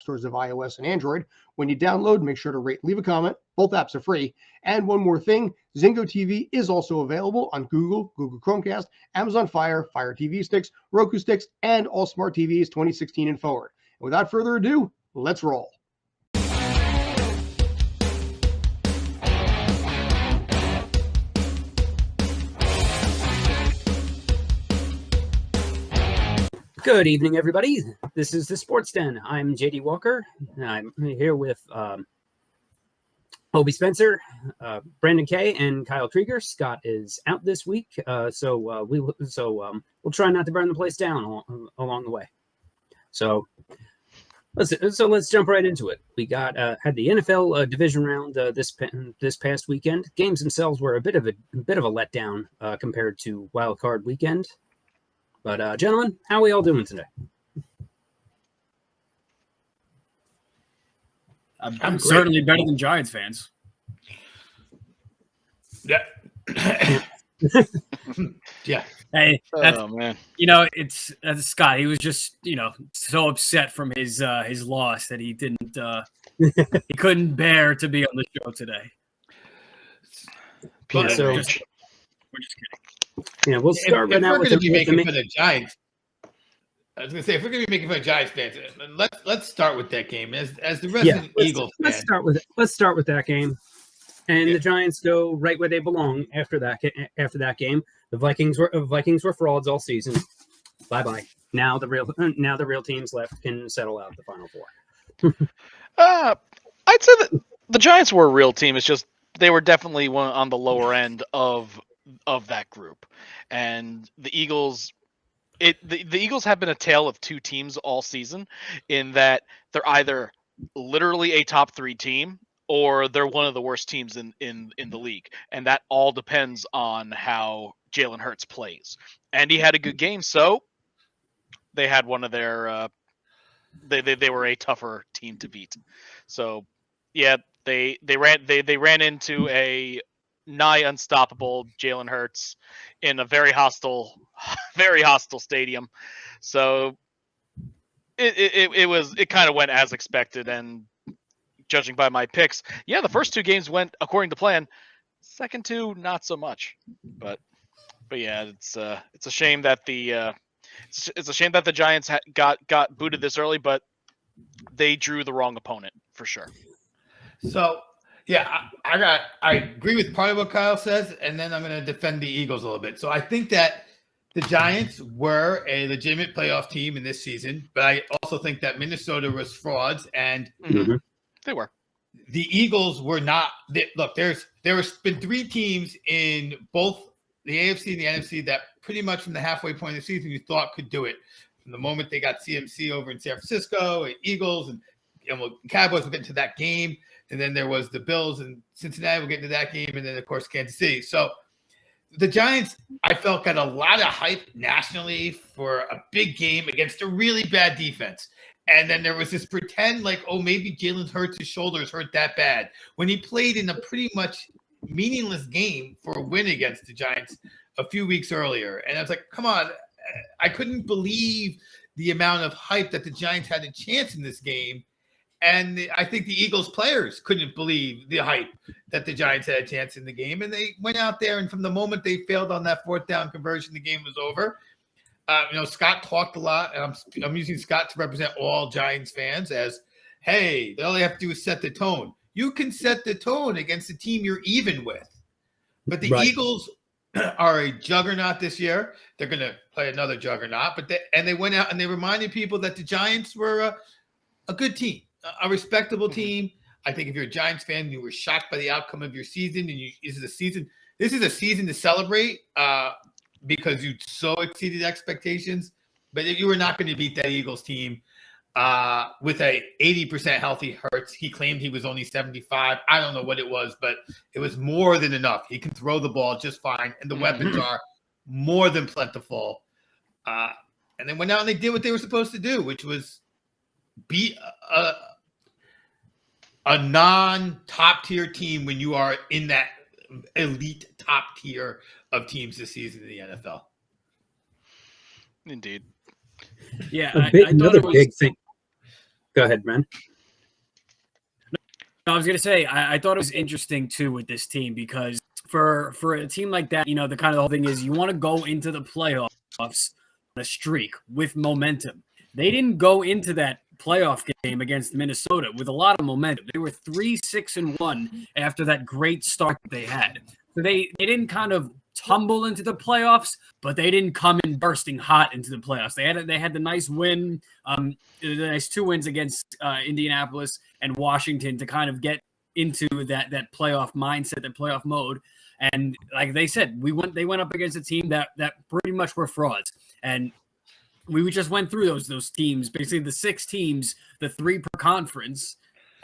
stores of iOS and Android. When you download, make sure to rate, leave a comment. Both apps are free. And one more thing, Zingo TV is also available on Google Chromecast, Amazon Fire TV sticks, Roku sticks, and all smart TVs 2016 and forward. And without further ado, let's roll. Good evening, everybody. This is the Sports Den. I'm JD Walker. I'm here with Obi Spencer, Brandon Kaye, and Kyle Krieger. Scott is out this week, so we'll try not to burn the place down along the way. So let's jump right into it. We got had the NFL division round this past weekend. Games themselves were a bit of a letdown compared to Wild Card weekend. But, gentlemen, how are we all doing today? I'm certainly better than Giants fans. Yeah. Yeah. Hey, man. It's Scott. He was just, so upset from his loss that he didn't, he couldn't bear to be on the show today. We're just kidding. Yeah, we'll start right now with making for the Giants. I was going to say, if we're going to be making fun of Giants fans, let's start with that game. As the resident Eagles fan. Let's start with that game, and the Giants go right where they belong after that game. The Vikings were frauds all season. Bye bye. Now the real teams left can settle out the Final Four. I'd say that the Giants were a real team. It's just they were definitely one on the lower end of that group, and the Eagles. The Eagles have been a tale of two teams all season, in that they're either literally a top three team or they're one of the worst teams in the league, and that all depends on how Jalen Hurts plays. And he had a good game, so they had one of their they were a tougher team to beat. So yeah, they ran into a nigh unstoppable Jalen Hurts in a very hostile stadium. So it kind of went as expected, and judging by my picks, yeah, the first two games went according to plan. Second two, not so much. But yeah, it's a shame that the Giants got booted this early, but they drew the wrong opponent for sure. So yeah, I agree with part of what Kyle says, and then I'm going to defend the Eagles a little bit. So I think that the Giants were a legitimate playoff team in this season, but I also think that Minnesota was frauds, and they were. The Eagles were not. Look, there's been three teams in both the AFC and the NFC that pretty much from the halfway point of the season you thought could do it. From the moment they got CMC over in San Francisco, and Eagles, and Cowboys will get into that game. And then there was the Bills and Cincinnati. We'll get into that game. And then, of course, Kansas City. So the Giants, I felt, got a lot of hype nationally for a big game against a really bad defense. And then there was this pretend like, oh, maybe Jalen Hurts' shoulders hurt that bad when he played in a pretty much meaningless game for a win against the Giants a few weeks earlier. And I was like, come on. I couldn't believe the amount of hype that the Giants had a chance in this game. And I think the Eagles players couldn't believe the hype that the Giants had a chance in the game. And they went out there, and from the moment they failed on that fourth down conversion, the game was over. Scott talked a lot, and I'm using Scott to represent all Giants fans as, hey, all they have to do is set the tone. You can set the tone against a team you're even with. But the Eagles are a juggernaut this year. They're going to play another juggernaut. But they went out and they reminded people that the Giants were a good team. A respectable team. I think if you're a Giants fan, you were shocked by the outcome of your season, and this is a season to celebrate because you so exceeded expectations. But you were not going to beat that Eagles team with a 80% healthy Hurts. He claimed he was only 75. I don't know what it was, but it was more than enough. He can throw the ball just fine, and the weapons are more than plentiful. And they went out and they did what they were supposed to do, which was beat a non-top tier team when you are in that elite top tier of teams this season in the NFL. Indeed. Yeah, another big thing. Go ahead, man. No, I was gonna say I thought it was interesting too with this team because for a team like that, the kind of the whole thing is you want to go into the playoffs on a streak with momentum. They didn't go into that playoff game against Minnesota with a lot of momentum. They were 3-6-1 after that great start they had. So they didn't kind of tumble into the playoffs, but they didn't come in bursting hot into the playoffs. They had the nice win, the nice 2 wins against Indianapolis and Washington to kind of get into that playoff mindset, that playoff mode. And like they said, they went up against a team that pretty much were frauds. And we just went through those teams, basically the 6 teams, the 3 per conference.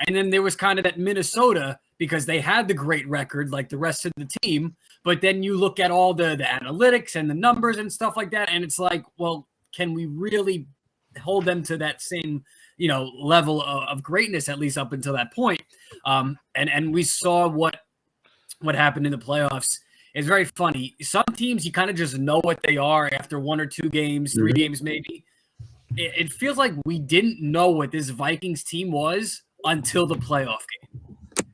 And then there was kind of that Minnesota because they had the great record like the rest of the team. But then you look at all the analytics and the numbers and stuff like that. And it's like, well, can we really hold them to that same, level of greatness, at least up until that point? And we saw what happened in the playoffs. It's very funny. Some teams, you kind of just know what they are after 1 or 2 games, 3 games maybe. It feels like we didn't know what this Vikings team was until the playoff game.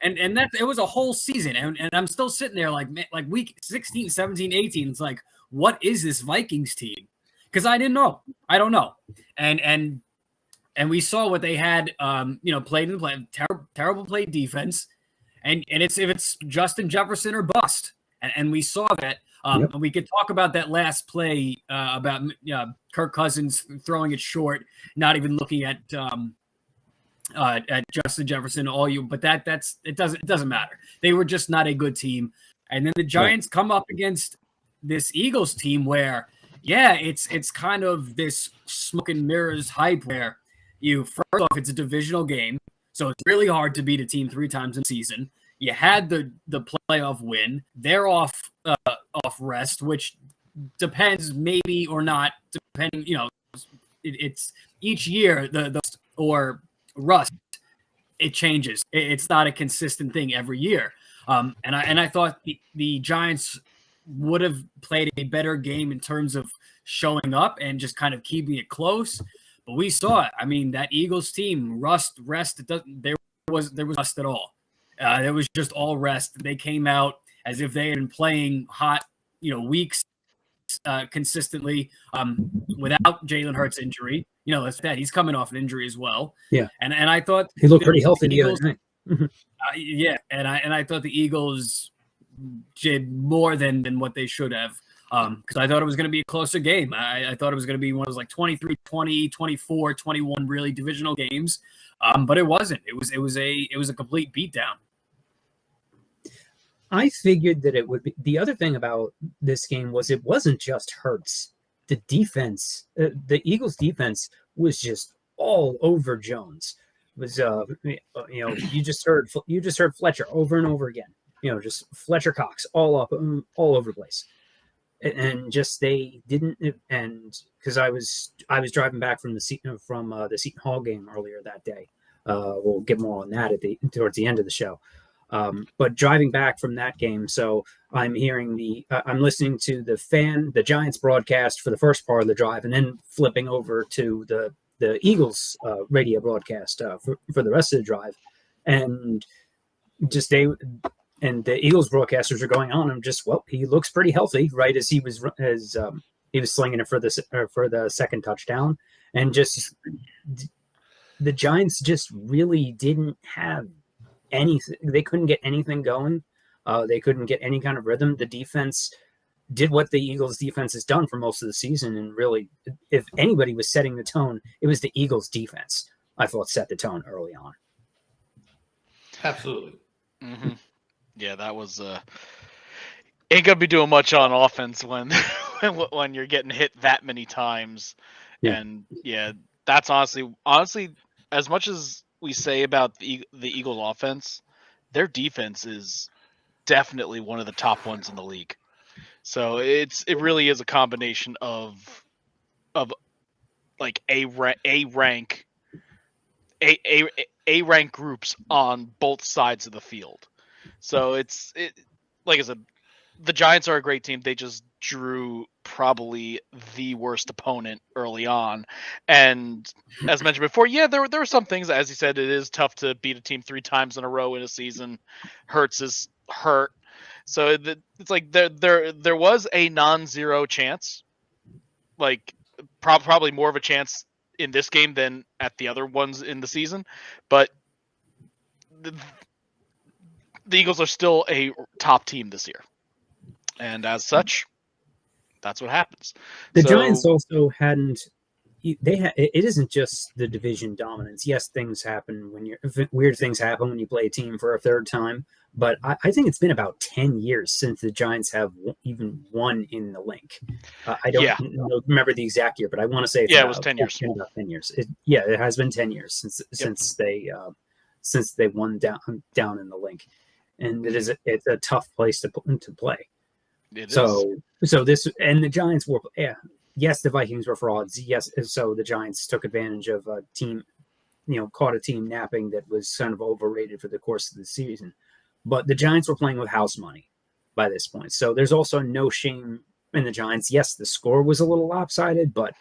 And that it was a whole season. And I'm still sitting there like week 16, 17, 18. It's like, what is this Vikings team? Because I didn't know. I don't know. And we saw what they had, played in the play, terrible play defense. And it's Justin Jefferson or bust. And we saw that. Yep. We could talk about that last play about Kirk Cousins throwing it short, not even looking at Justin Jefferson. But it doesn't matter. They were just not a good team. And then the Giants come up against this Eagles team where, it's kind of this smoke and mirrors hype where first off, it's a divisional game, so it's really hard to beat a team 3 times in the season. You had the playoff win. They're off rest, which depends maybe or not, depending. It's each year the or rust. It changes. It's not a consistent thing every year. And I thought the Giants would have played a better game in terms of showing up and just kind of keeping it close. But we saw it. I mean, that Eagles team rest. There was rust at all. It was just all rest. They came out as if they had been playing hot, weeks consistently without Jalen Hurts' injury. That's that. He's coming off an injury as well. Yeah. And I thought he looked pretty healthy the other night. And I thought the Eagles did more than what they should have. Because I thought it was going to be a closer game. I thought it was going to be one of those like 23-20, 24-21 really divisional games. But it wasn't. It was a complete beatdown. I figured that it would be. The other thing about this game was it wasn't just Hurts. The defense, the Eagles defense was just all over Jones. It was you just heard Fletcher over and over again. Just Fletcher Cox all over the place. And just they didn't, and because I was driving back from the Seton Hall game earlier that day. We'll get more on that towards the end of the show. But driving back from that game, so I'm hearing I'm listening to the Giants broadcast for the first part of the drive, and then flipping over to the Eagles radio broadcast for the rest of the drive, and just and the Eagles broadcasters are going on. I'm just, he looks pretty healthy, right? As he was slinging it for the second touchdown, and just the Giants just really didn't have anything. They couldn't get anything going. They couldn't get any kind of rhythm. The defense did what the Eagles defense has done for most of the season, and really, if anybody was setting the tone, it was the Eagles defense. I thought set the tone early on. Absolutely. Mm-hmm. Yeah, that was ain't gonna be doing much on offense when when you're getting hit that many times. Yeah. And that's honestly, as much as we say about the Eagles offense, their defense is definitely one of the top ones in the league. So it really is a combination of like A rank groups on both sides of the field. So it's like I said, the Giants are a great team. They just drew probably the worst opponent early on. And as mentioned before, yeah, there were some things, as you said, it is tough to beat a team 3 times in a row in a season. Hurts is hurt. So it's like there was a non-zero chance, like probably more of a chance in this game than at the other ones in the season. But the Eagles are still a top team this year. And as such, that's what happens. The Giants also hadn't. It isn't just the division dominance. Yes, things happen weird things happen when you play a team for a third time. But I think it's been about 10 years since the Giants have even won in the Link. I don't remember the exact year, but I want to say it was 10 years. About 10 years. It has been 10 years since they won down in the Link, and it's a tough place to play. So this and the Giants were yes, the Vikings were frauds. Yes, so the Giants took advantage of a team, caught a team napping that was kind of overrated for the course of the season. But the Giants were playing with house money by this point. So there's also no shame in the Giants. Yes, the score was a little lopsided, but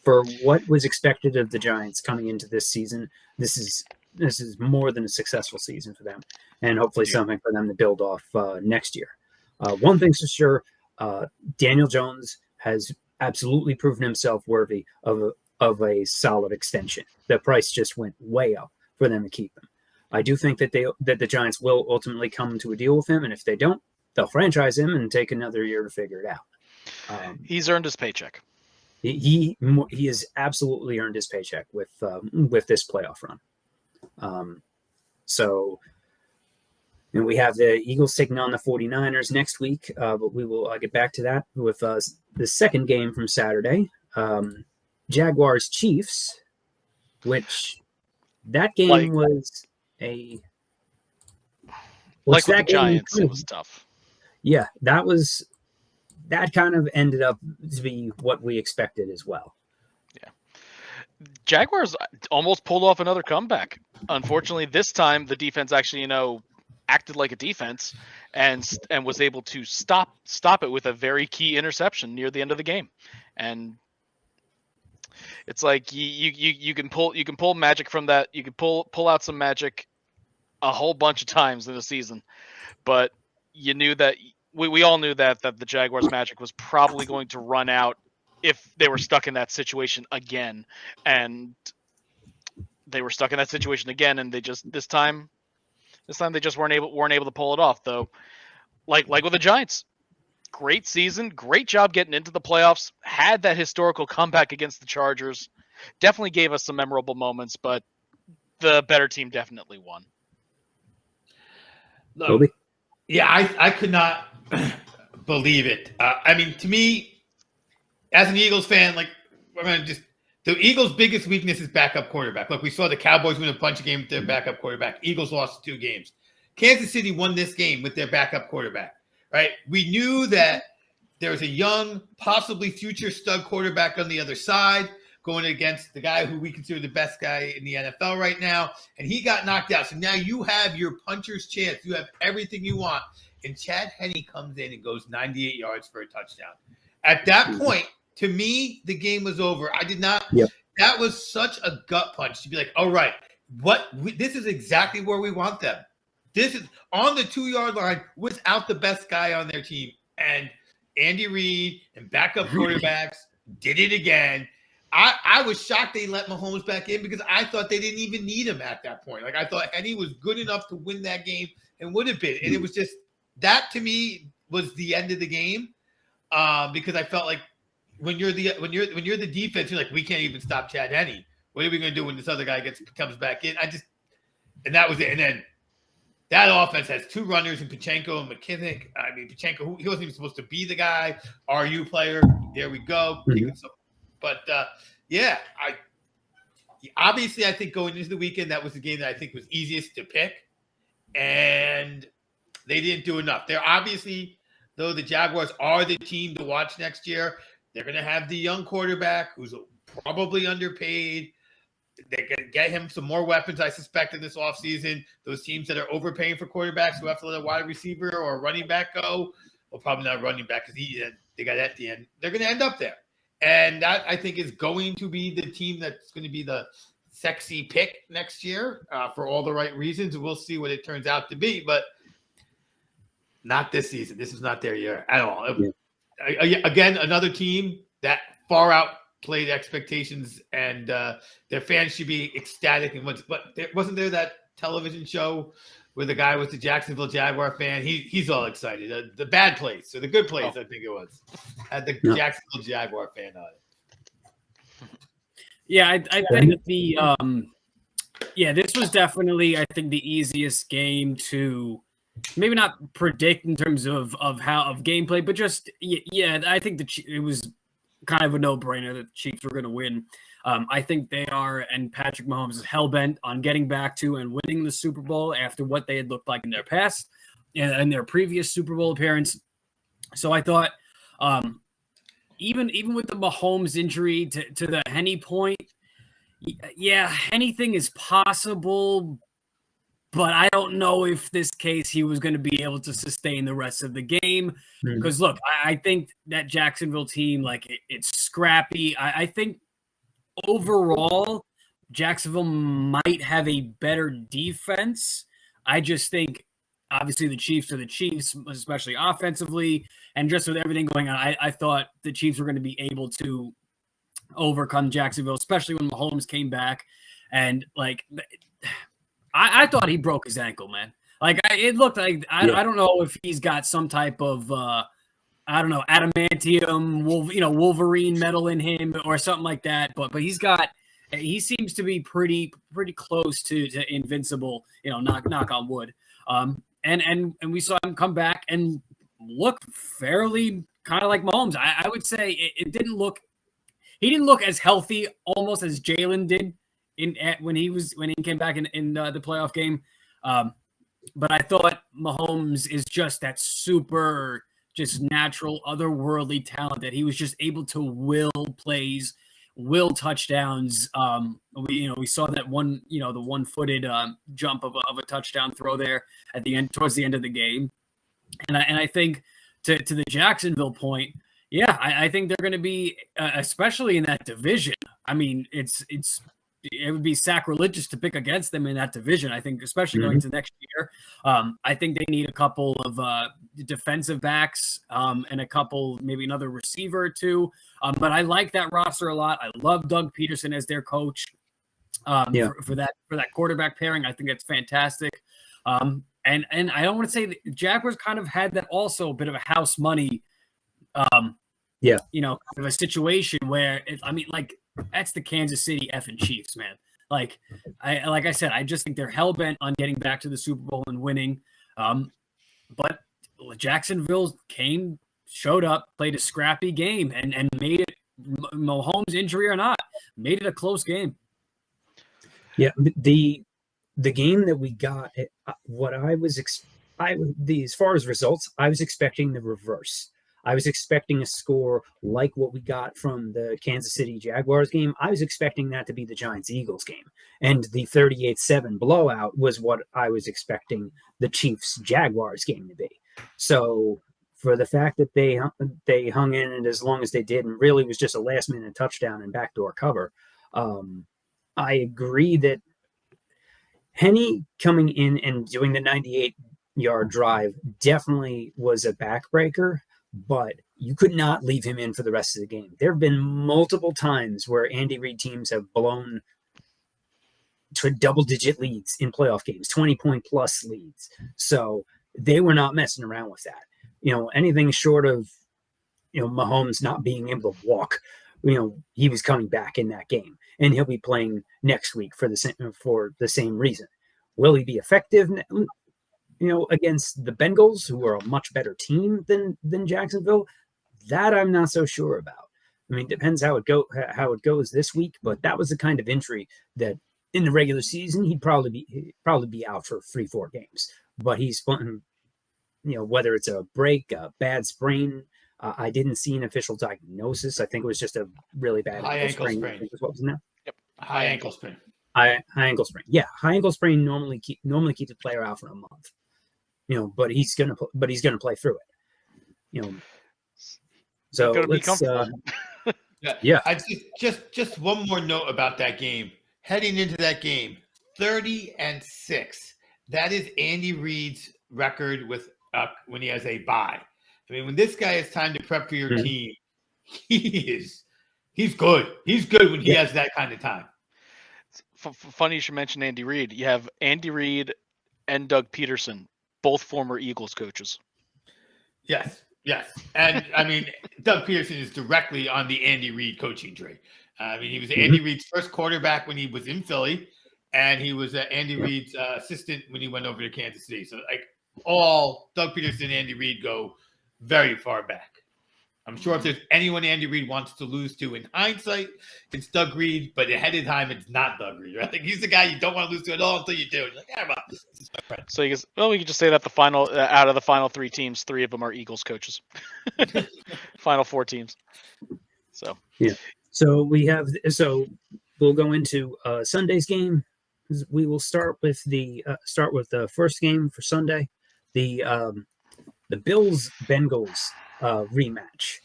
for what was expected of the Giants coming into this season, this is more than a successful season for them, and hopefully something for them to build off next year. One thing's for sure, Daniel Jones has absolutely proven himself worthy of a solid extension. The price just went way up for them to keep him. I do think that the Giants will ultimately come to a deal with him, and if they don't, they'll franchise him and take another year to figure it out. He's earned his paycheck. He has absolutely earned his paycheck with this playoff run. So we have the Eagles taking on the 49ers next week, but we will get back to that with the second game from Saturday, Jaguars Chiefs, which that game was a like with the Giants, it was tough. Yeah, that kind of ended up to be what we expected as well. Yeah. Jaguars almost pulled off another comeback. Unfortunately, this time the defense actually, acted like a defense and was able to stop it with a very key interception near the end of the game. And it's like you can pull magic from that. You can pull out some magic a whole bunch of times in a season, but you knew that we all knew that the Jaguars' magic was probably going to run out if they were stuck in that situation again, and they were stuck in that situation again, and they just this time they just weren't able to pull it off. Though, like with the Giants, great season, great job getting into the playoffs, had that historical comeback against the Chargers, definitely gave us some memorable moments, but the better team definitely won. Look, yeah, I could not believe it. I mean, to me, as an Eagles fan, the Eagles' biggest weakness is backup quarterback. Look, we saw the Cowboys win a bunch of games with their backup quarterback. Eagles lost 2 games. Kansas City won this game with their backup quarterback, right? We knew that there was a young, possibly future stud quarterback on the other side going against the guy who we consider the best guy in the NFL right now, and he got knocked out. So now you have your puncher's chance. You have everything you want. And Chad Henne comes in and goes 98 yards for a touchdown. At that point, to me, the game was over. I did not. Yep. That was such a gut punch to be like, all right, this is exactly where we want them. This is on the 2-yard line without the best guy on their team. And Andy Reid and backup quarterbacks did it again. I was shocked they let Mahomes back in because I thought they didn't even need him at that point. Like I thought Henne was good enough to win that game and would have been. And it was just that to me was the end of the game because I felt like when you're the defense, you're like, we can't even stop Chad Henne. What are we going to do when this other guy comes back in? And that was it. And then that offense has 2 runners in Pacheco and McKinnick. I mean, Pacheco, he wasn't even supposed to be the guy. RU player. There we go. Mm-hmm. But obviously I think going into the weekend, that was the game that I think was easiest to pick. And they didn't do enough. They're obviously, though the Jaguars are the team to watch next year, they're going to have the young quarterback who's probably underpaid. They're going to get him some more weapons, I suspect, in this offseason. Those teams that are overpaying for quarterbacks who have to let a wide receiver or a running back go, well, probably not running back because they got Etienne. They're going to end up there. And that, I think, is going to be the team that's going to be the sexy pick next year for all the right reasons. We'll see what it turns out to be, but not this season. This is not their year at all. Yeah. Again, another team that far outplayed expectations, and their fans should be ecstatic. And wasn't there that television show where the guy was the Jacksonville Jaguar fan? He's all excited. The bad place or the good place, I think it was, had the Jacksonville Jaguar fan on it. Yeah, I think this was definitely, I think, the easiest game to maybe not predict in terms of gameplay, but just I think it was kind of a no-brainer that the Chiefs were going to win. I think they are, and Patrick Mahomes is hell-bent on getting back to and winning the Super Bowl after what they had looked like in their past and their previous Super Bowl appearance. So I thought, even with the Mahomes injury to the Henny point, anything is possible, but I don't know if this case he was going to be able to sustain the rest of the game. Because, look, I think that Jacksonville team, it's scrappy. I think overall, Jacksonville might have a better defense. I just think, obviously, the Chiefs are the Chiefs, especially offensively. And just with everything going on, I thought the Chiefs were going to be able to overcome Jacksonville, especially when Mahomes came back. And, I thought he broke his ankle, man. It looked like, I don't know if he's got some type of, adamantium, Wolverine metal in him or something like that. But he seems to be pretty close to invincible, knock on wood. And we saw him come back and look fairly kind of like Mahomes. I would say he didn't look as healthy almost as Jalen did when he came back in the playoff game. But I thought Mahomes is just that super, just natural, otherworldly talent that he was just able to will plays, will touchdowns. We saw that one, the one-footed jump of a touchdown throw there at the end, towards the end of the game. And I think to the Jacksonville point, I think they're going to be, especially in that division. I mean, it would be sacrilegious to pick against them in that division. I think, especially going to next year, I think they need a couple of defensive backs and a couple, maybe another receiver or two. But I like that roster a lot. I love Doug Peterson as their coach for that quarterback pairing. I think that's fantastic. And I don't want to say the Jaguars kind of had that also a bit of a house money, kind of a situation where that's the Kansas City effing Chiefs, man. Like I said, I just think they're hell-bent on getting back to the Super Bowl and winning. But Jacksonville showed up, played a scrappy game, and made it, Mahomes injury or not, made it a close game. Yeah, the game that we got, what I was as far as results, I was expecting the reverse. I was expecting a score like what we got from the Kansas City Jaguars game. I was expecting that to be the Giants-Eagles game. And the 38-7 blowout was what I was expecting the Chiefs-Jaguars game to be. So for the fact that they hung in it as long as they did and really was just a last-minute touchdown and backdoor cover, I agree that Henny coming in and doing the 98-yard drive definitely was a backbreaker. But you could not leave him in for the rest of the game. There have been multiple times where Andy Reid teams have blown to double-digit leads in playoff games, 20-point-plus leads. So they were not messing around with that. Anything short of, Mahomes not being able to walk, he was coming back in that game. And he'll be playing next week for the same reason. Will he be effective against the Bengals, who are a much better team than Jacksonville? That I'm not so sure about. I mean, it depends how it goes this week, but that was the kind of injury that in the regular season he'd probably be out for 3-4 games. But he's, whether it's a break, a bad sprain, I didn't see an official diagnosis. I think it was just a really bad ankle sprain. I think was what was in there. Yep, high ankle sprain. High ankle sprain. Yeah, high ankle sprain normally keeps a player out for a month. But he's gonna play through it. you know. So Gotta be let's. comfortable. Yeah. I just one more note about that game. Heading into that game, 30-6. That is Andy Reid's record with when he has a bye. I mean, when this guy has time to prep for your team, he's good. He's good when he has that kind of time. Funny you should mention Andy Reid. You have Andy Reid and Doug Peterson, both former Eagles coaches. Yes. And I mean, Doug Peterson is directly on the Andy Reid coaching tree. I mean, he was Andy Reid's first quarterback when he was in Philly, and he was Andy Reid's assistant when he went over to Kansas City. So, like, all Doug Peterson and Andy Reid go very far back. I'm sure if there's anyone Andy Reid wants to lose to in hindsight, it's Doug Reid, but ahead of time, it's not Doug Reid. Right? Like, he's the guy you don't want to lose to at all until you do. You're like, yeah, well, this is my friend. So we can just say that the final out of the final 3 teams, 3 of them are Eagles coaches. Final 4 teams. So So we'll go into Sunday's game. We will start with the first game for Sunday, the Bills Bengals rematch.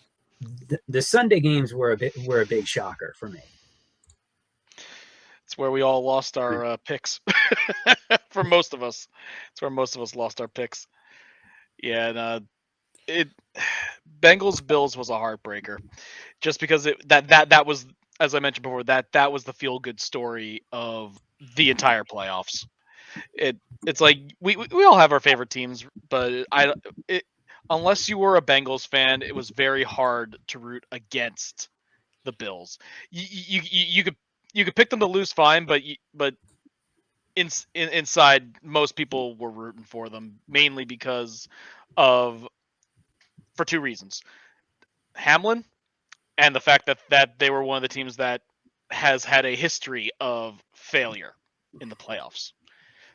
The Sunday games were a big shocker for me. it's where we all lost our picks. For most of us, it's where most of us lost our picks. Yeah, and Bengals Bills was a heartbreaker, just because that was, as I mentioned before, that was the feel good story of the entire playoffs. It's like we all have our favorite teams, but unless you were a Bengals fan, it was very hard to root against the Bills. You could pick them to lose, fine, but inside, most people were rooting for them, mainly for 2 reasons: Hamlin, and the fact that they were one of the teams that has had a history of failure in the playoffs.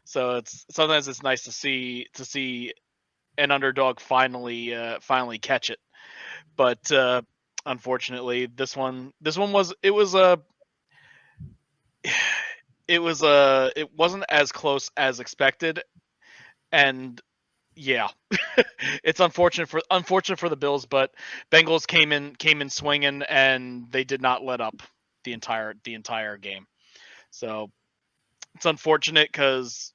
So sometimes it's nice to see an underdog finally catch it. But unfortunately, this one it wasn't as close as expected, and yeah, it's unfortunate for the Bills, but Bengals came in swinging, and they did not let up the entire game. So it's unfortunate because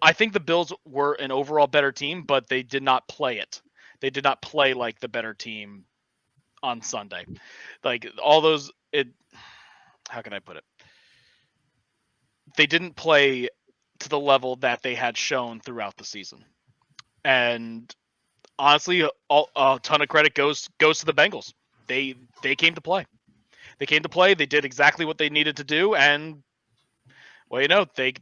I think the Bills were an overall better team, but they did not play it. They did not play like the better team on Sunday. Like how can I put it? They didn't play to the level that they had shown throughout the season. And honestly, a ton of credit goes to the Bengals. They came to play. They came to play. They did exactly what they needed to do, and well, they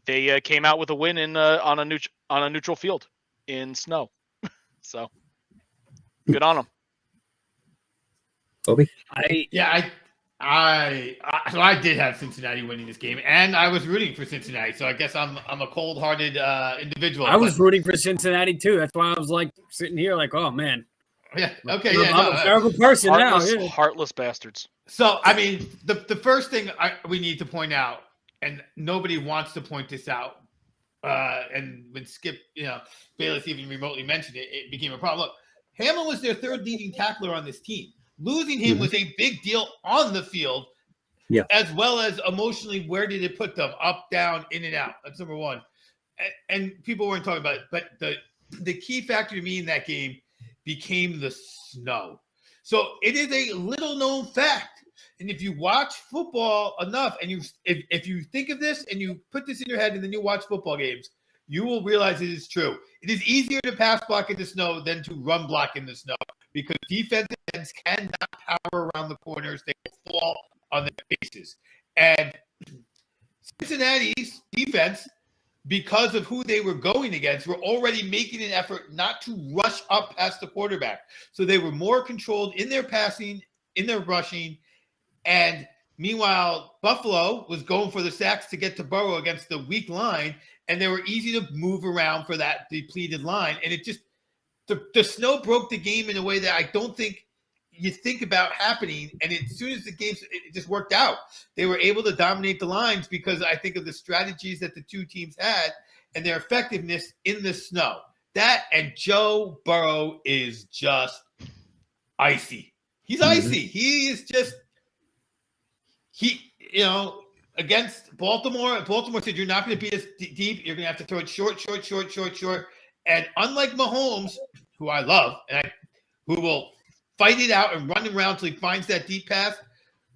came out with a win on a neutral field in snow. So good on them. Obi? I did have Cincinnati winning this game, and I was rooting for Cincinnati. So I guess I'm a cold-hearted individual. I was rooting for Cincinnati too. That's why I was like sitting here, like, oh man. Yeah. Okay. I'm a terrible person now. Yeah. Heartless bastards. So I mean, the first thing we need to point out, and nobody wants to point this out, and when Skip, Bayless even remotely mentioned it, it became a problem. Look, Hamlin was their 3rd leading tackler on this team. Losing him was a big deal on the field, as well as emotionally. Where did it put them? Up, down, in and out. That's number one. And people weren't talking about it, but the key factor to me in that game became the snow. So it is a little known fact. And if you watch football enough, and if you think of this and you put this in your head and then you watch football games, you will realize it is true. It is easier to pass block in the snow than to run block in the snow, because defensive ends cannot power around the corners. They fall on their faces. And Cincinnati's defense, because of who they were going against, were already making an effort not to rush up past the quarterback. So they were more controlled in their passing, in their rushing. And meanwhile, Buffalo was going for the sacks to get to Burrow against the weak line, and they were easy to move around for that depleted line. And it just, the snow broke the game in a way that I don't think you think about happening. And as soon as the game, it just worked out. They were able to dominate the lines because I think of the strategies that the two teams had and their effectiveness in the snow. That and Joe Burrow is just icy. He's icy. He is just against Baltimore. Baltimore said you're not going to beat us deep. You're going to have to throw it short. And unlike Mahomes, who I love, who will fight it out and run around till he finds that deep pass,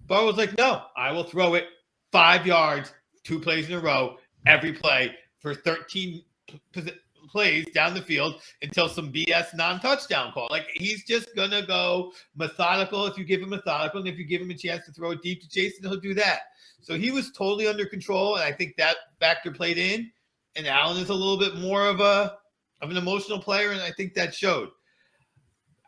Burrow was like, no, I will throw it 5 yards, 2 plays in a row, every play for 13 plays down the field until some BS non-touchdown call. Like, he's just going to go methodical if you give him methodical, and if you give him a chance to throw it deep to Jason, he'll do that. So he was totally under control, and I think that factor played in. And Allen is a little bit more of an emotional player, and I think that showed.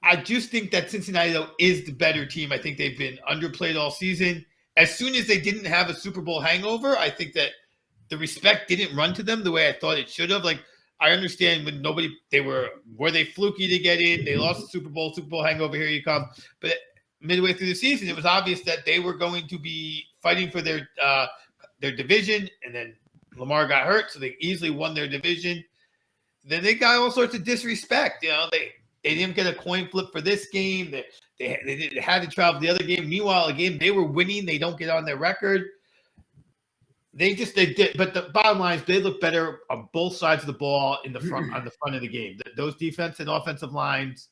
I just think that Cincinnati, though, is the better team. I think they've been underplayed all season. As soon as they didn't have a Super Bowl hangover, I think that the respect didn't run to them the way I thought it should have. Like, I understand when were they fluky to get in? They lost the Super Bowl hangover, here you come. But midway through the season, it was obvious that they were going to be fighting for their division, and then Lamar got hurt, so they easily won their division. Then they got all sorts of disrespect. They didn't get a coin flip for this game. They had to travel the other game. Meanwhile, a game they were winning, they don't get on their record. They did, but the bottom line is they look better on both sides of the ball on the front of the game. Those defense and offensive lines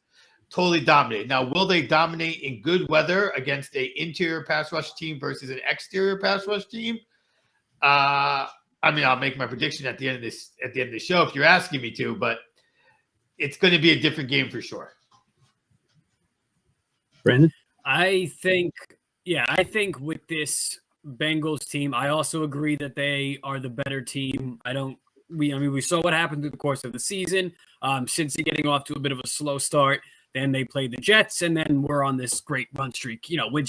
totally dominate. Now, will they dominate in good weather against an interior pass rush team versus an exterior pass rush team? I'll make my prediction at the end of the show if you're asking me to, but it's going to be a different game for sure. Brandon? I think with this Bengals team, I also agree that they are the better team. We saw what happened through the course of the season. Cincy getting off to a bit of a slow start. Then they played the Jets, and then we're on this great win streak, not win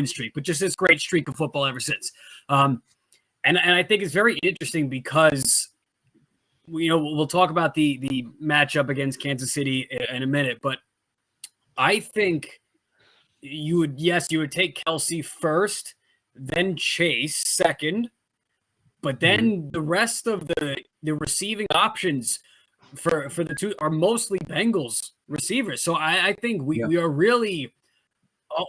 streak, but just this great streak of football ever since. And I think it's very interesting because, we'll talk about the matchup against Kansas City in a minute, but I think you would take Kelsey first, then Chase second, but then the rest of the receiving options for the two are mostly Bengals receivers. So I think we are really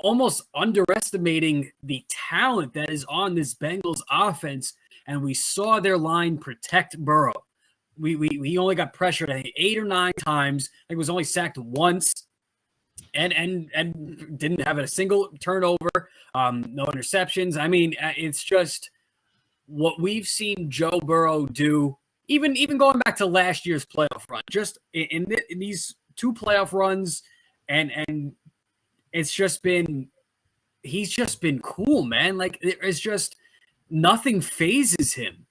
almost underestimating the talent that is on this Bengals offense, and we saw their line protect Burrow. We only got pressured, I think, 8 or 9 times. I think it was only sacked once, and didn't have a single turnover, no interceptions. I mean, it's just what we've seen Joe Burrow do, even going back to last year's playoff run, just in these 2 playoff runs, and he's just been cool, man. Like, it's just nothing phases him.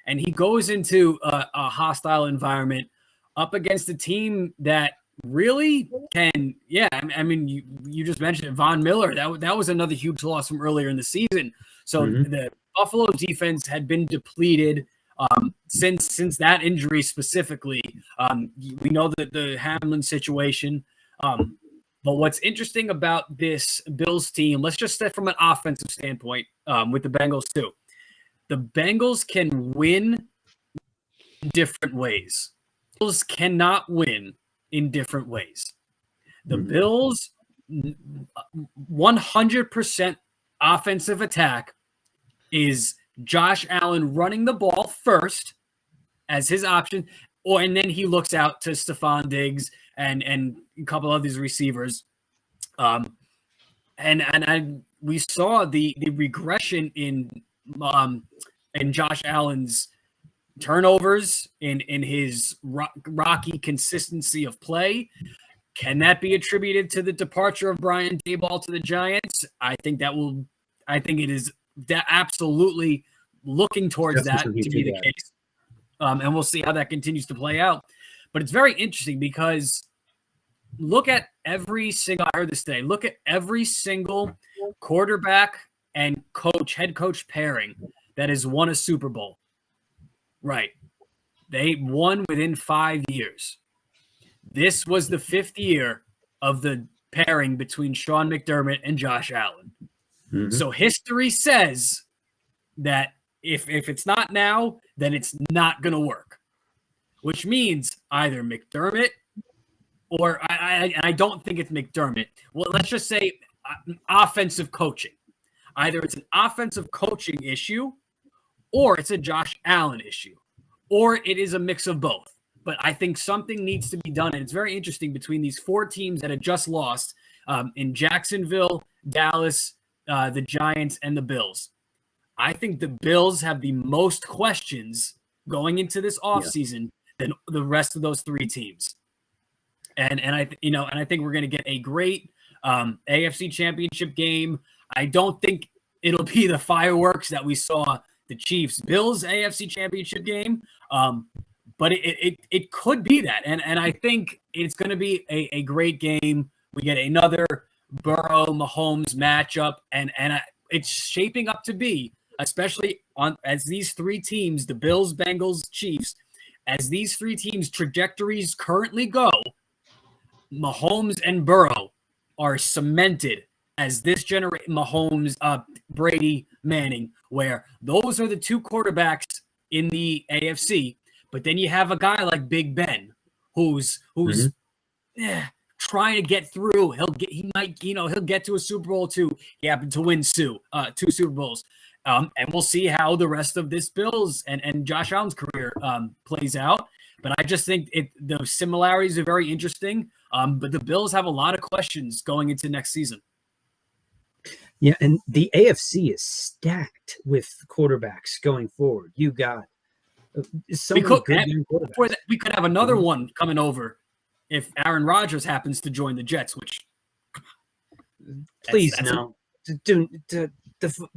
And he goes into a hostile environment up against a team that really can, you just mentioned it, Von Miller. That was another huge loss from earlier in the season. So the Buffalo defense had been depleted since that injury specifically. We know that the Hamlin situation. But what's interesting about this Bills team, let's just start from an offensive standpoint with the Bengals too. The Bengals can win in different ways. The Bills cannot win in different ways. The Bills, 100% offensive attack is Josh Allen running the ball first as his option, and then he looks out to Stephon Diggs and a couple of these receivers. We saw the regression in Josh Allen's turnovers, in his rocky consistency of play. Can that be attributed to the departure of Brian Daboll to the Giants? I think it is absolutely looking towards that to be the case. And we'll see how that continues to play out. But it's very interesting because look at every single quarterback and head coach pairing that has won a Super Bowl. Right. They won within 5 years. This was the 5th year of the pairing between Sean McDermott and Josh Allen. Mm-hmm. So history says that if it's not now, then it's not going to work. which means either McDermott or I don't think it's McDermott. Well, let's just say offensive coaching. Either it's an offensive coaching issue or it's a Josh Allen issue, or it is a mix of both. But I think something needs to be done, and it's very interesting between these 4 teams that had just lost in Jacksonville, Dallas, the Giants, and the Bills. I think the Bills have the most questions going into this offseason than the rest of those 3 teams. And I think we're going to get a great AFC Championship game. I don't think it'll be the fireworks that we saw the Chiefs-Bills AFC Championship game, but it could be that. And I think it's going to be a great game. We get another Burrow-Mahomes matchup, and it's shaping up to be, especially as these 3 teams, the Bills, Bengals, Chiefs, as these 3 teams' trajectories currently go, Mahomes and Burrow are cemented as this generation, Mahomes, Brady, Manning, where those are the 2 quarterbacks in the AFC. But then you have a guy like Big Ben, who's trying to get through. He might get to a Super Bowl too. He happened to win 2 Super Bowls. And we'll see how the rest of this Bills and Josh Allen's career plays out. But I just think the similarities are very interesting. But the Bills have a lot of questions going into next season. Yeah, and the AFC is stacked with quarterbacks going forward. You got so many good young quarterbacks. We could have another one coming over if Aaron Rodgers happens to join the Jets, which please no. The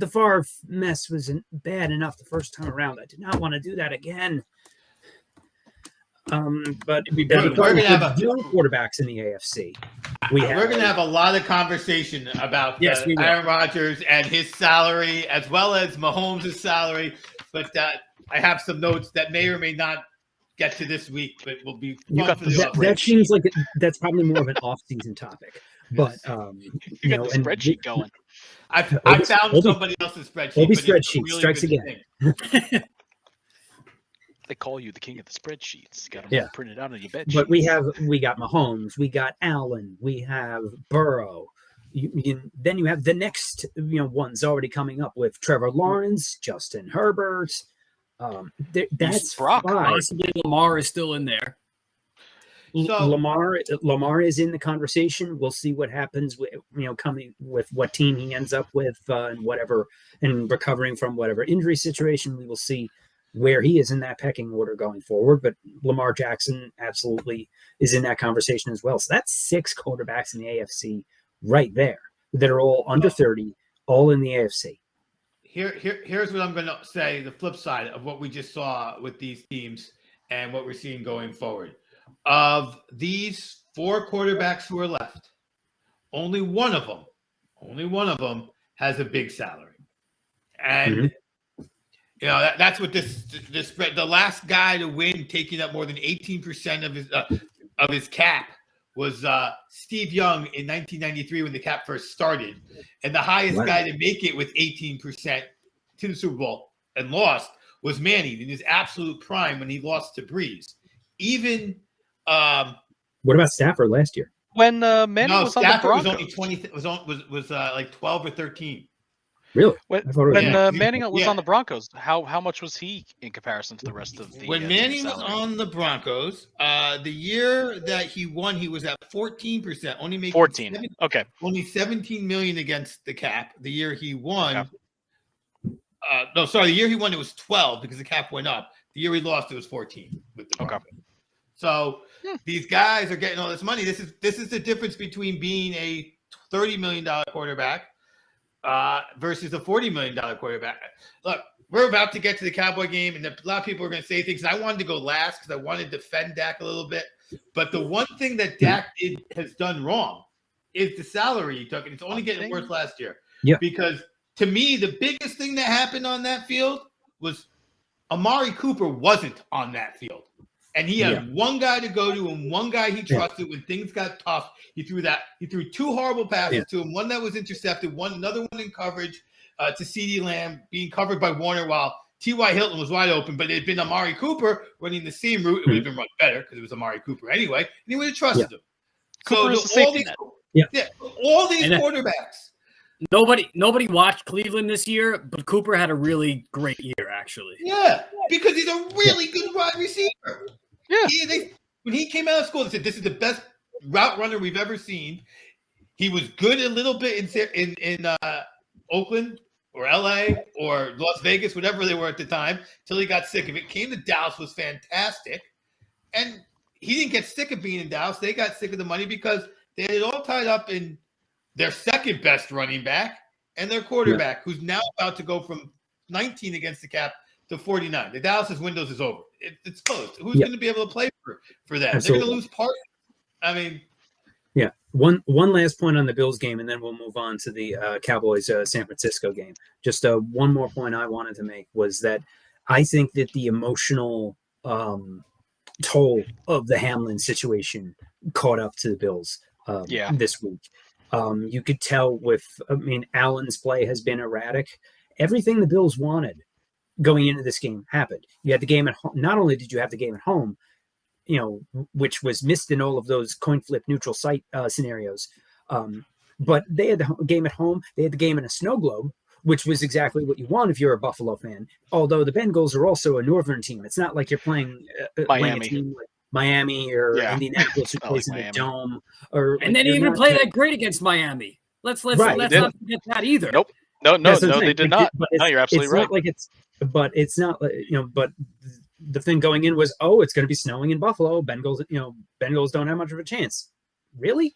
Favre mess wasn't bad enough the first time around. I did not want to do that again. But we're going to have young quarterbacks in the AFC. We're going to have a lot of conversation about Aaron Rodgers and his salary, as well as Mahomes' salary. But I have some notes that may or may not get to this week, but will be fun for the that seems like that's probably more of an off-season topic. But you got the spreadsheet going. I found somebody else's spreadsheet. Spreadsheet really strikes again. They call you the king of the spreadsheets. You got them all printed out on your bed. But we got Mahomes, we got Allen, we have Burrow. Then you have the next ones already coming up with Trevor Lawrence, Justin Herbert. That's Brock. Possibly Lamar is still in there. So Lamar is in the conversation. We'll see what happens with coming with what team he ends up with and recovering from whatever injury situation. We will see where he is in that pecking order going forward. But Lamar Jackson absolutely is in that conversation as well. So that's 6 quarterbacks in the AFC right there that are all under 30, all in the AFC. Here's what I'm going to say, the flip side of what we just saw with these teams and what we're seeing going forward. Of these 4 quarterbacks who are left, only one of them has a big salary. And that's what this spread. The last guy to win, taking up more than 18% of his cap, was Steve Young in 1993 when the cap first started, and the highest guy to make it with 18% to the Super Bowl and lost was Manning in his absolute prime when he lost to Breeze. Even what about Stafford last year? When Manning was Stafford on the Broncos, was only 20 was like 12 or 13. Really? When Manning was on the Broncos, how much was he in comparison to the rest of the? When Manning was on the Broncos, the year that he won, he was at 14%, only making 14. Okay, only $17 million against the cap. The year he won, the year he won it was 12 because the cap went up. The year he lost, it was 14 with the Broncos. So these guys are getting all this money. This is the difference between being a $30 million quarterback versus a $40 million quarterback. Look, we're about to get to the Cowboy game, and a lot of people are going to say things. And I wanted to go last because I wanted to defend Dak a little bit. But the one thing that Dak has done wrong is the salary he took, and it's only getting worse last year. Yeah. Because to me, the biggest thing that happened on that field was Amari Cooper wasn't on that field. And he had one guy to go to and one guy he trusted when things got tough. He threw 2 horrible passes to him, one that was intercepted, another one in coverage to CeeDee Lamb being covered by Warner while T.Y. Hilton was wide open, but it had been Amari Cooper running the same route, it would have been much better because it was Amari Cooper anyway, and he would have trusted him. Cooper is the safety net. All these quarterbacks. Nobody watched Cleveland this year, but Cooper had a really great year, actually. Yeah, because he's a really good wide receiver. Yeah. When he came out of school, they said, this is the best route runner we've ever seen. He was good a little bit in Oakland or LA or Las Vegas, whatever they were at the time, till he got sick of it. Came to Dallas, was fantastic. And he didn't get sick of being in Dallas. They got sick of the money because they had it all tied up in their second best running back and their quarterback, who's now about to go from 19 against the cap to 49. The Dallas's windows is over. It's closed. Who's going to be able to play for that? Absolutely. They're going to lose part. I mean, yeah. One last point on the Bills game, and then we'll move on to the Cowboys San Francisco game. Just one more point I wanted to make was that I think that the emotional toll of the Hamlin situation caught up to the Bills this week. You could tell Allen's play has been erratic. Everything the Bills wanted going into this game happened. You had the game at home. Not only did you have the game at home, which was missed in all of those coin flip neutral site scenarios, but they had the game at home. They had the game in a snow globe, which was exactly what you want if you're a Buffalo fan. Although the Bengals are also a northern team. It's not like you're playing a team like Miami or Indianapolis who plays in the dome. And they didn't even play that great against Miami. Let's not forget that either. Nope. No, they did not. No, you're absolutely right. But it's not but the thing going in was, it's going to be snowing in Buffalo. Bengals don't have much of a chance. Really?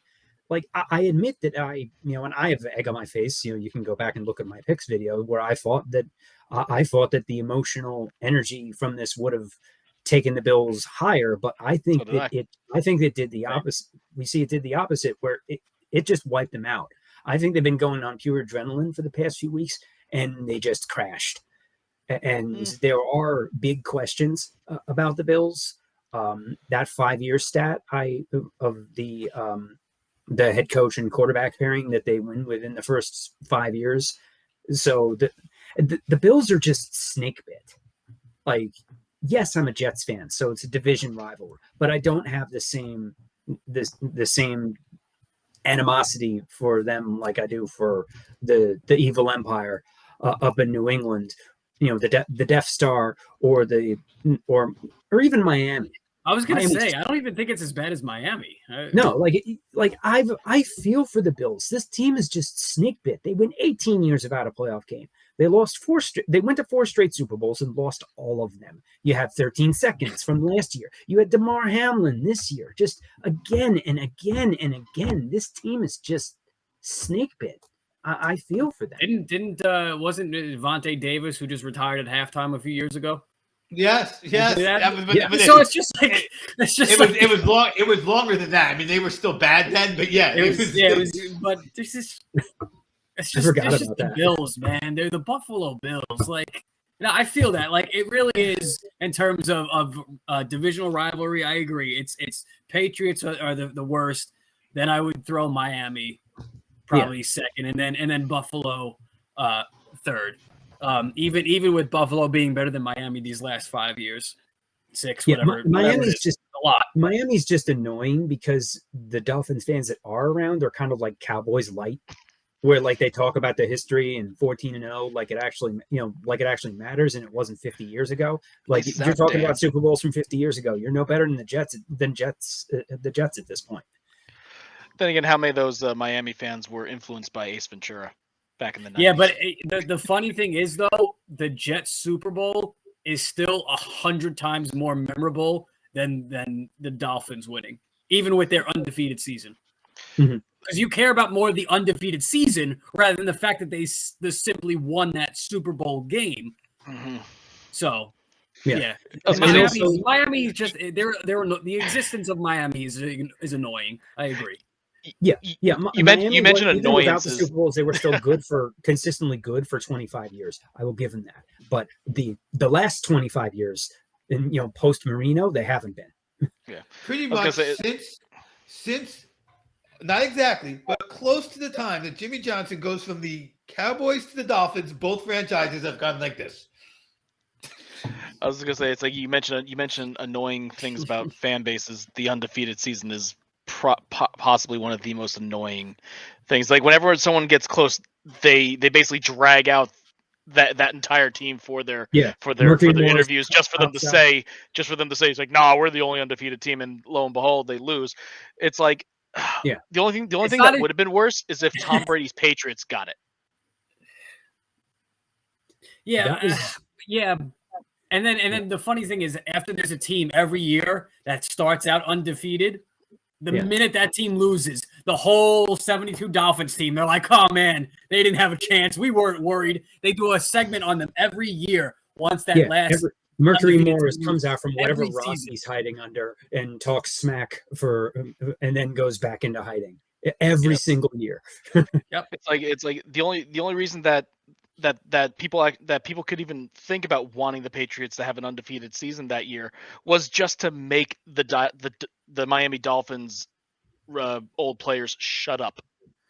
Like, I admit that and I have egg on my face. You can go back and look at my picks video where I thought that the emotional energy from this would have taken the Bills higher, but I think it did the opposite. We see it did the opposite, where it just wiped them out. I think they've been going on pure adrenaline for the past few weeks, and they just crashed. And there are big questions about the Bills. That 5-year stat of the head coach and quarterback pairing that they win within the first 5 years. So the Bills are just snake bit. Like, yes, I'm a Jets fan, so it's a division rival, but I don't have the same animosity for them like I do for the evil empire up in New England. The Death Star or even Miami. I was going to say, I don't even think it's as bad as Miami. No, I feel for the Bills. This team is just snake bit. They win 18 years without a playoff game. They lost they went to 4 straight Super Bowls and lost all of them. You have 13 seconds from last year. You had DeMar Hamlin this year. Just again and again and again. This team is just snake bit. I feel for them. Wasn't it Vontae Davis who just retired at halftime a few years ago? Yes. So it's just like it was long. It was longer than that. I mean, they were still bad then, but but there's this. It's just the Bills, man. They're the Buffalo Bills. Like, I feel that. Like, it really is in terms of divisional rivalry. I agree. It's Patriots are the worst. Then I would throw Miami probably second, and then Buffalo third. Even with Buffalo being better than Miami these last 5 years, 6, whatever. Miami's just a lot. Miami's just annoying because the Dolphins fans that are around are kind of like Cowboys light, where like they talk about the history and 14-0, like it actually matters, and it wasn't 50 years ago. Like you're talking about Super Bowls from 50 years ago. You're no better than the Jets at this point. Then again, how many of those Miami fans were influenced by Ace Ventura back in the 90s? Yeah, but the funny thing is, though, the Jets Super Bowl is still 100 times more memorable than the Dolphins winning, even with their undefeated season. Mm-hmm. Because you care about more the undefeated season rather than the fact that they simply won that Super Bowl game. Mm-hmm. So, yeah. Miami just the existence of Miami is annoying. I agree. Yeah. You mentioned annoyances. Without the Super Bowls, they were still consistently good for 25 years. I will give them that. But the last 25 years, and post Marino, they haven't been. Yeah, pretty much since. Not exactly, but close to the time that Jimmy Johnson goes from the Cowboys to the Dolphins, both franchises have gone like this. I was gonna say, it's like you mentioned annoying things about fan bases. The undefeated season is possibly one of the most annoying things. Like whenever someone gets close, they basically drag out that entire team for their Mercury Morris interviews just for them to say it's like, nah, we're the only undefeated team, and lo and behold, they lose. It's like, Yeah. the only thing that would have been worse is if Tom Brady's Patriots got it. Yeah, yeah. And then the funny thing is, after there's a team every year that starts out undefeated, the minute that team loses, the whole 72 Dolphins team, they're like, oh man, they didn't have a chance. We weren't worried. They do a segment on them every year once that last Mercury Morris comes out from whatever rock he's hiding under and talks smack and then goes back into hiding every single year. Yep. It's like the only reason that people could even think about wanting the Patriots to have an undefeated season that year was just to make the Miami Dolphins old players shut up.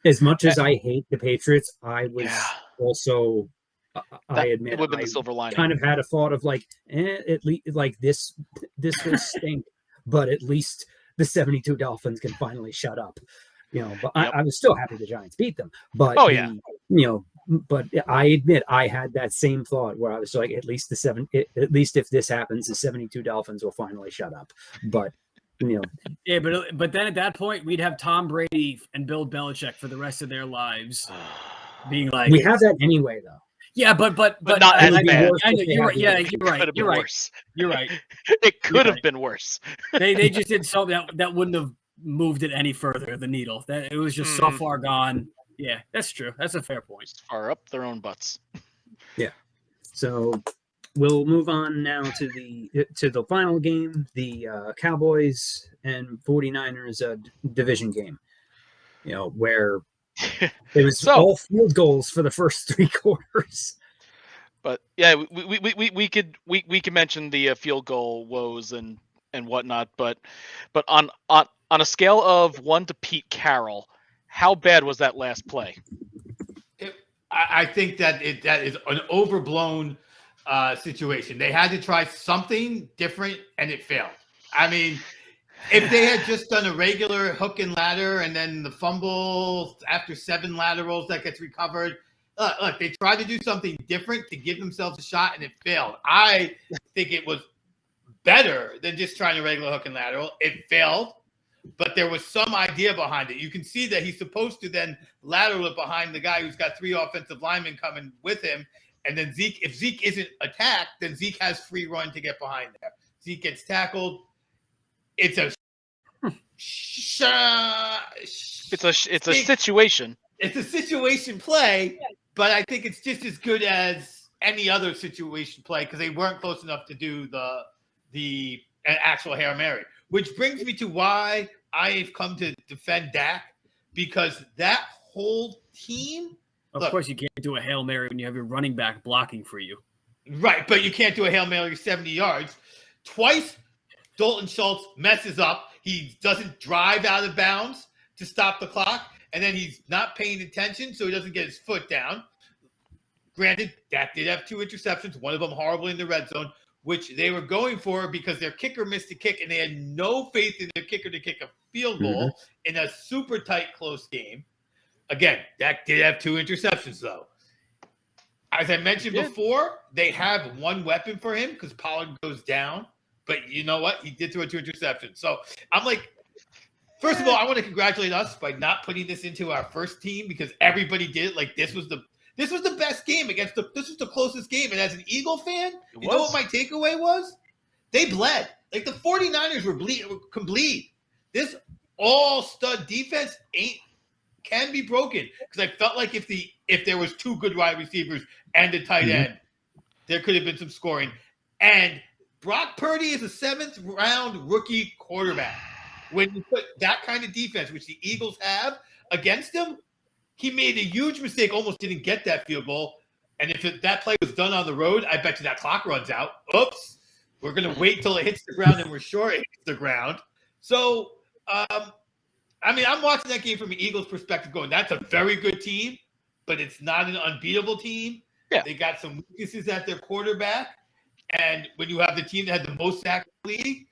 As much as I hate the Patriots, I was also I admit it would have been I the silver lining. Kind of had a thought of like, at least like this will stink, but at least the 72 Dolphins can finally shut up. But I was still happy the Giants beat them. But but I admit I had that same thought where I was like, at least if this happens, the 72 Dolphins will finally shut up. But yeah, but then at that point we'd have Tom Brady and Bill Belichick for the rest of their lives, being like, we have that anyway, though. Yeah, but not as bad. I know, you're right. Yeah, you're right. You're right. Worse. You're right. It could have been worse. They just did something that wouldn't have moved it any further. The needle that it was just so far gone. Yeah, that's true. That's a fair point. Just far up their own butts. Yeah. So we'll move on now to the final game, the Cowboys and 49ers division game. Where it was all field goals for the first 3 quarters. But yeah, we could mention the field goal woes and whatnot. But on a scale of 1 to Pete Carroll, how bad was that last play? I think that is an overblown situation. They had to try something different, and it failed. I mean, if they had just done a regular hook and ladder and then the fumble after 7 laterals that gets recovered, look, they tried to do something different to give themselves a shot, and it failed. I think it was better than just trying a regular hook and lateral. It failed, but there was some idea behind it. You can see that he's supposed to then lateral it behind the guy who's got 3 offensive linemen coming with him. And then if Zeke isn't attacked, then Zeke has free run to get behind there. Zeke gets tackled. It's a situation. It's a situation play, but I think it's just as good as any other situation play because they weren't close enough to do the actual Hail Mary. Which brings me to why I've come to defend Dak, because that whole team. Of course, you can't do a Hail Mary when you have your running back blocking for you. Right, but you can't do a Hail Mary 70 yards. Twice, Dalton Schultz messes up. He doesn't drive out of bounds to stop the clock, and then he's not paying attention, so he doesn't get his foot down. Granted, Dak did have 2 interceptions, one of them horribly in the red zone, which they were going for because their kicker missed a kick, and they had no faith in their kicker to kick a field goal in a super tight, close game. Again, Dak did have 2 interceptions, though. As I mentioned before, they have one weapon for him because Pollard goes down. But you know what? He did throw 2 interceptions. So I'm like, first of all, I want to congratulate us by not putting this into our first team because everybody did it. Like this was the best game this was the closest game. And as an Eagle fan, you know what my takeaway was? They bled. Like the 49ers can bleed. This all-stud defense can be broken because I felt like if there was 2 good wide receivers and a tight end, there could have been some scoring. And Brock Purdy is a 7th-round rookie quarterback. When you put that kind of defense, which the Eagles have, against him, he made a huge mistake, almost didn't get that field goal. And if that play was done on the road, I bet you that clock runs out. Oops. We're going to wait till it hits the ground, and we're sure it hits the ground. So, I mean, I'm watching that game from the Eagles' perspective going, that's a very good team, but it's not an unbeatable team. Yeah. They got some weaknesses at their quarterback. And when you have the team that had the most sacks in the league,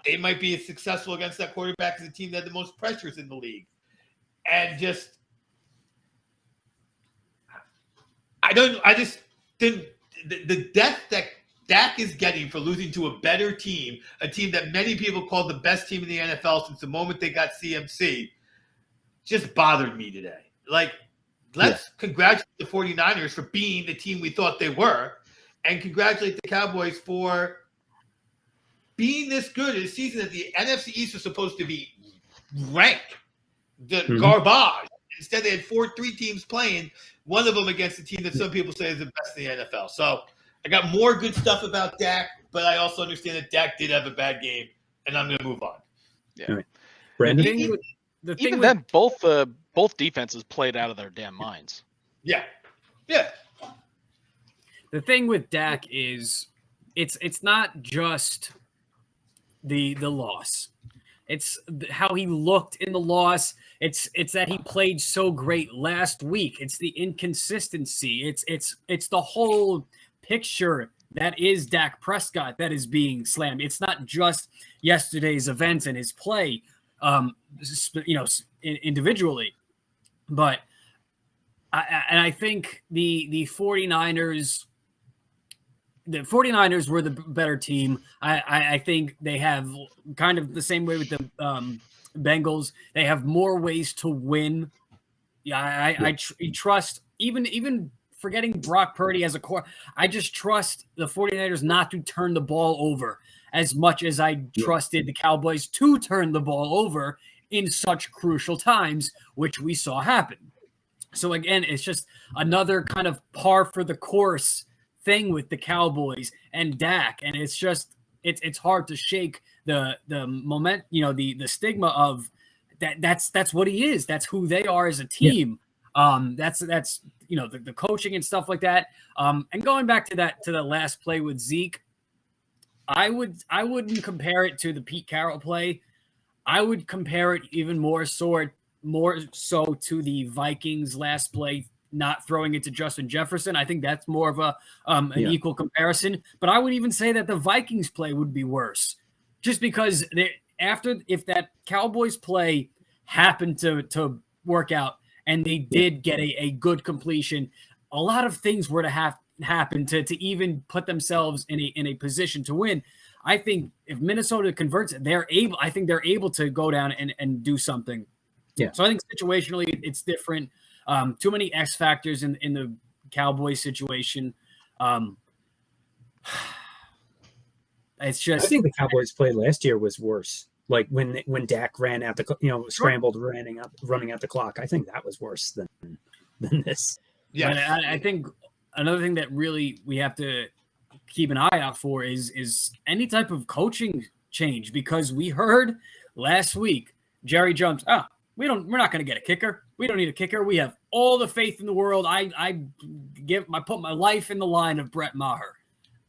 they might be as successful against that quarterback as the team that had the most pressures in the league. And just, the death that Dak is getting for losing to a better team, a team that many people called the best team in the NFL since the moment they got CMC, just bothered me today. Like, let's congratulate the 49ers for being the team we thought they were, and congratulate the Cowboys for being this good in a season that the NFC East was supposed to be ranked, garbage. Instead, they had three teams playing, one of them against the team that some people say is the best in the NFL. So I got more good stuff about Dak, but I also understand that Dak did have a bad game, and I'm going to move on. Yeah. All right. Brandon? Even then, both defenses played out of their damn minds. Yeah. The thing with Dak is it's not just the loss. It's how he looked in the loss. It's that he played so great last week. It's the inconsistency. It's the whole picture that is Dak Prescott that is being slammed. It's not just yesterday's events and his play, individually, but I think the 49ers. The 49ers were the better team. I think they have kind of the same way with the Bengals. They have more ways to win. Yeah, I trust, even forgetting Brock Purdy as a core, I just trust the 49ers not to turn the ball over as much as I trusted the Cowboys to turn the ball over in such crucial times, which we saw happen. So again, it's just another kind of par for the course thing with the Cowboys and Dak, and it's just it's hard to shake the moment, the stigma of that. That's what he is. That's who they are as a team. That's the coaching and stuff like that. And going back to the last play with Zeke, I wouldn't compare it to the Pete Carroll play. I would compare it even more so to the Vikings last play, not throwing it to Justin Jefferson. I think that's more of an equal comparison. But I would even say that the Vikings play would be worse, just because if that Cowboys play happened to work out and they did get a good completion, a lot of things were to happen to even put themselves in a position to win. I think if Minnesota converts, I think they're able to go down and do something. Yeah. So I think situationally it's different. Too many X factors in the Cowboys situation. It's just. I think the Cowboys' play last year was worse. Like when Dak ran out scrambled, running out the clock. I think that was worse than this. Yeah, I think another thing that really we have to keep an eye out for is any type of coaching change, because we heard last week Jerry Jones. We're not going to get a kicker. We don't need a kicker. We have all the faith in the world. I put my life in the line of Brett Maher.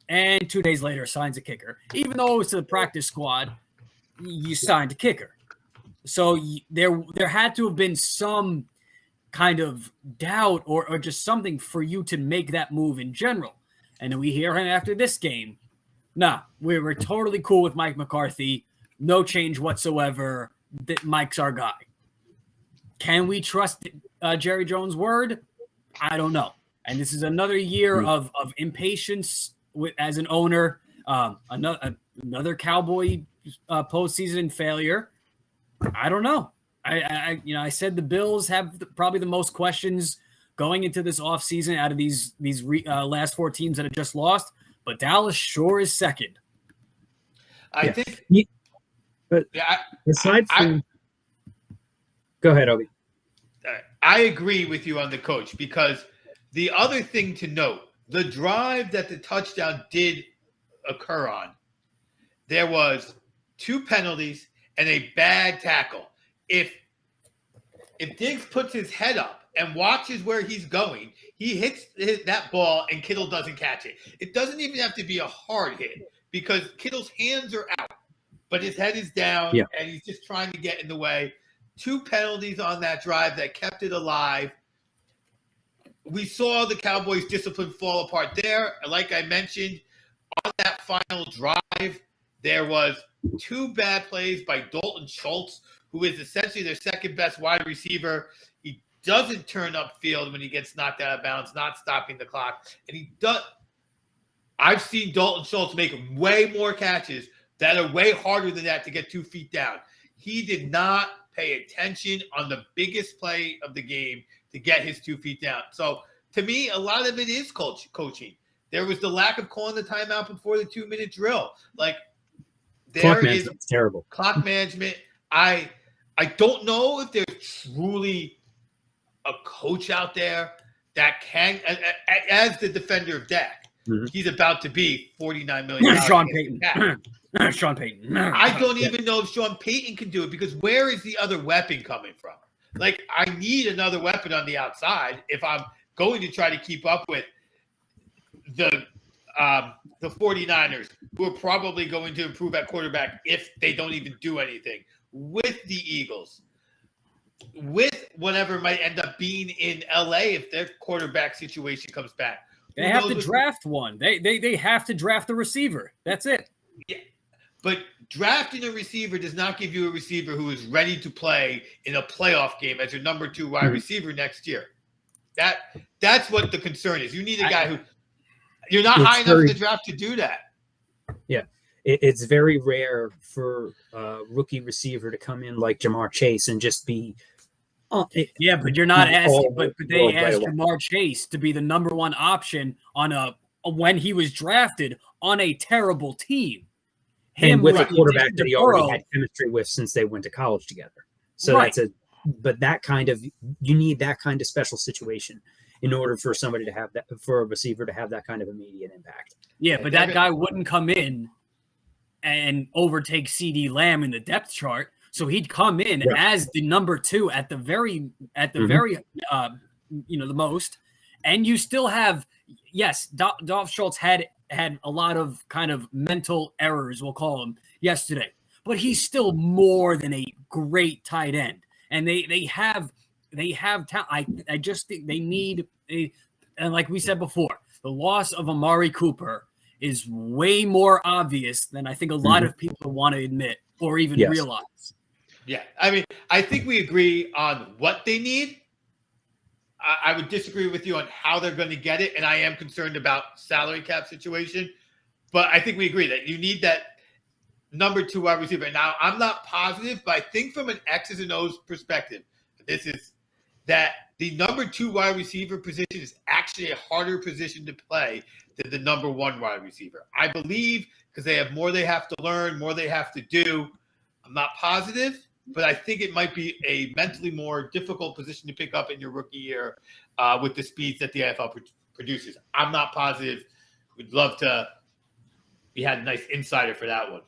And 2 days later signs a kicker. Even though it was to the practice squad, you signed a kicker. So there had to have been some kind of doubt or just something for you to make that move in general. And then we hear him after this game. Nah, we're totally cool with Mike McCarthy. No change whatsoever. Mike's our guy. Can we trust Jerry Jones' word? I don't know. And this is another year of impatience as an owner. Another Cowboy postseason failure. I don't know. I said the Bills have probably the most questions going into this offseason out of these last four teams that have just lost, but Dallas sure is second. I think. But aside from. Go ahead, Obi. I agree with you on the coach, because the other thing to note, the drive that the touchdown did occur on, there was 2 penalties and a bad tackle. If Diggs puts his head up and watches where he's going, he hits that ball and Kittle doesn't catch it. It doesn't even have to be a hard hit, because Kittle's hands are out, but his head is down and he's just trying to get in the way. 2 penalties on that drive that kept it alive. We saw the Cowboys' discipline fall apart there. Like I mentioned, final drive, there was 2 bad plays by Dalton Schultz, who is essentially their second best wide receiver. He doesn't turn upfield when he gets knocked out of bounds, not stopping the clock. And he does. I've seen Dalton Schultz make way more catches that are way harder than that to get 2 feet down. He did not pay attention on the biggest play of the game to get his 2 feet down. So to me, a lot of it is coaching. There was the lack of calling the timeout before the 2-minute drill. Like, there is terrible clock management. I don't know if there's truly a coach out there that can, as the defender of Dak, he's about to be $49 million. Sean Payton. Sean Payton. I don't even know if Sean Payton can do it, because where is the other weapon coming from? Like, I need another weapon on the outside if I'm going to try to keep up with the 49ers, who are probably going to improve at quarterback if they don't even do anything, with the Eagles, with whatever might end up being in LA if their quarterback situation comes back. They have to draft one. They have to draft a receiver. That's it. Yeah. But drafting a receiver does not give you a receiver who is ready to play in a playoff game as your number 2 wide receiver next year. That's what the concern is. You need a guy who you're not high enough in the draft to do that. Yeah. It's very rare for a rookie receiver to come in like Jamar Chase and just be. Yeah, but you're not asking. But they asked Jamar Chase to be the number 1 option on when he was drafted on a terrible team. And with a quarterback that he already had chemistry with since they went to college together. So but that kind of, you need that kind of special situation in order for somebody to have that, for a receiver to have that kind of immediate impact. Yeah, but that guy wouldn't come in and overtake CD Lamb in the depth chart. So he'd come in as the number 2 at the very, the most. And you still have, yes, Dolph Schultz had a lot of kind of mental errors, we'll call them, yesterday. But he's still more than a great tight end. And they have talent. I just think they need and like we said before, the loss of Amari Cooper is way more obvious than I think a lot of people want to admit or even realize. Yeah. I mean, I think we agree on what they need. I would disagree with you on how they're going to get it, and I am concerned about salary cap situation. But I think we agree that you need that number 2 wide receiver. Now, I'm not positive, but I think from an X's and O's perspective, this is that the number 2 wide receiver position is actually a harder position to play than the number 1 wide receiver. I believe because they have more they have to learn, more they have to do. I'm not positive, but I think it might be a mentally more difficult position to pick up in your rookie year with the speeds that the NFL produces. I'm not positive. We'd love to – we had a nice insider for that one.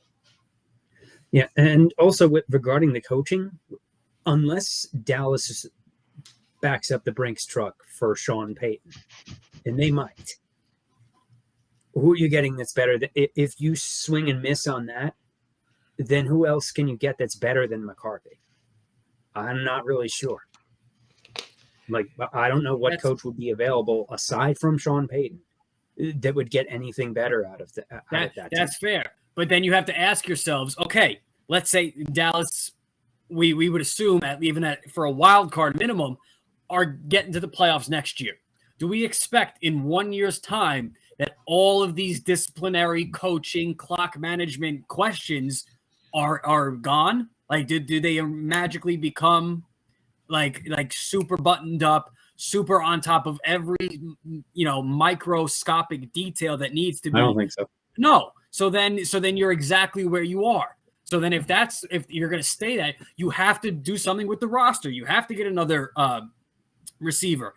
Yeah, and also regarding the coaching, unless Dallas backs up the Brinks truck for Sean Payton, and they might, who are you getting that's better? If you swing and miss on that, then who else can you get that's better than McCarthy? I'm not really sure. Like, I don't know what coach would be available aside from Sean Payton that would get anything better out of that. That's fair. But then you have to ask yourselves, okay, let's say Dallas, we would assume for a wild card minimum, are getting to the playoffs next year. Do we expect in 1 year's time that all of these disciplinary coaching, clock management questions are gone? Like, do they magically become like super buttoned up, super on top of every microscopic detail that needs to be? I don't think so. No. So then you're exactly where you are. So then if you're going to stay that, you have to do something with the roster. You have to get another receiver.